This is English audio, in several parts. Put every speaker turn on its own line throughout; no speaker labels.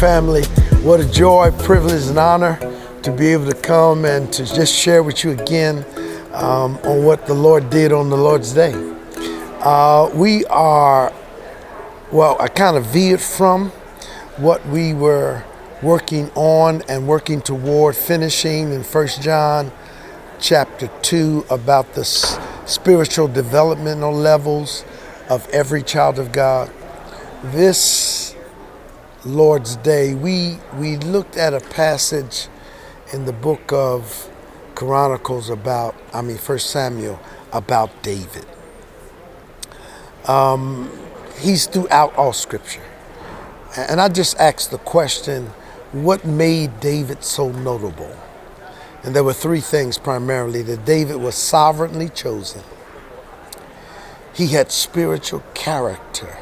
family. What a joy, privilege, and honor to be able to come and to just share with you again on what the Lord did on the Lord's Day. I kind of veered from what we were working on and working toward finishing in 1 John chapter 2 about the spiritual developmental levels of every child of God. This Lord's Day, we looked at a passage in the book of First Samuel about David. He's throughout all scripture. And I just asked the question, what made David so notable? And there were three things primarily: that David was sovereignly chosen. He had spiritual character,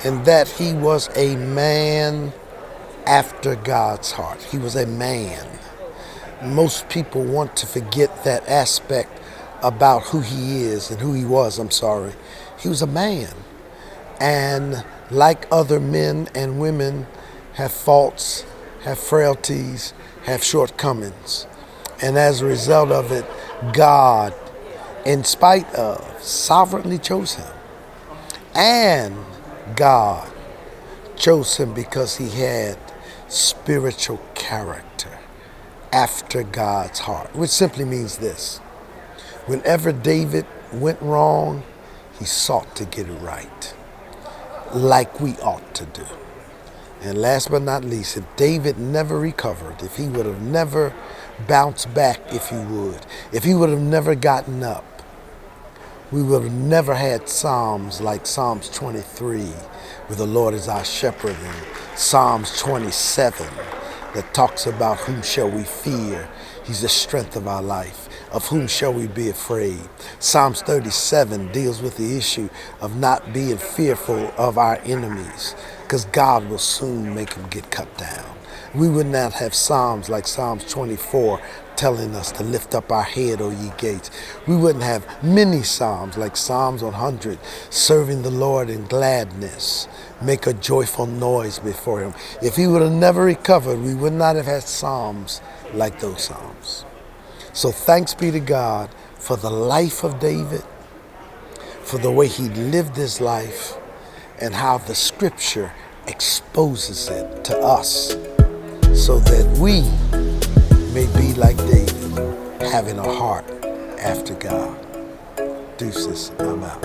and that he was a man after God's heart. He was a man. Most people want to forget that aspect about who he is and who he was. He was a man. And like other men and women, have faults, have frailties, have shortcomings. And as a result of it, God, in spite of, sovereignly chose him. And God chose him because he had spiritual character after God's heart, which simply means this: whenever David went wrong, he sought to get it right, like we ought to do. And last but not least, if David never recovered, if he would have never bounced back, if he would have never gotten up, we would have never had Psalms like Psalms 23, where the Lord is our shepherd, and Psalms 27, that talks about whom shall we fear. He's the strength of our life. Of whom shall we be afraid? Psalms 37 deals with the issue of not being fearful of our enemies, because God will soon make them get cut down. We would not have Psalms like Psalms 24 telling us to lift up our head, O ye gates. We wouldn't have many Psalms like Psalms 100, serving the Lord in gladness, make a joyful noise before him. If he would have never recovered, we would not have had Psalms like those Psalms. So thanks be to God for the life of David, for the way he lived his life, and how the scripture exposes it to us so that we may be like David, having a heart after God. Deuces, I'm out.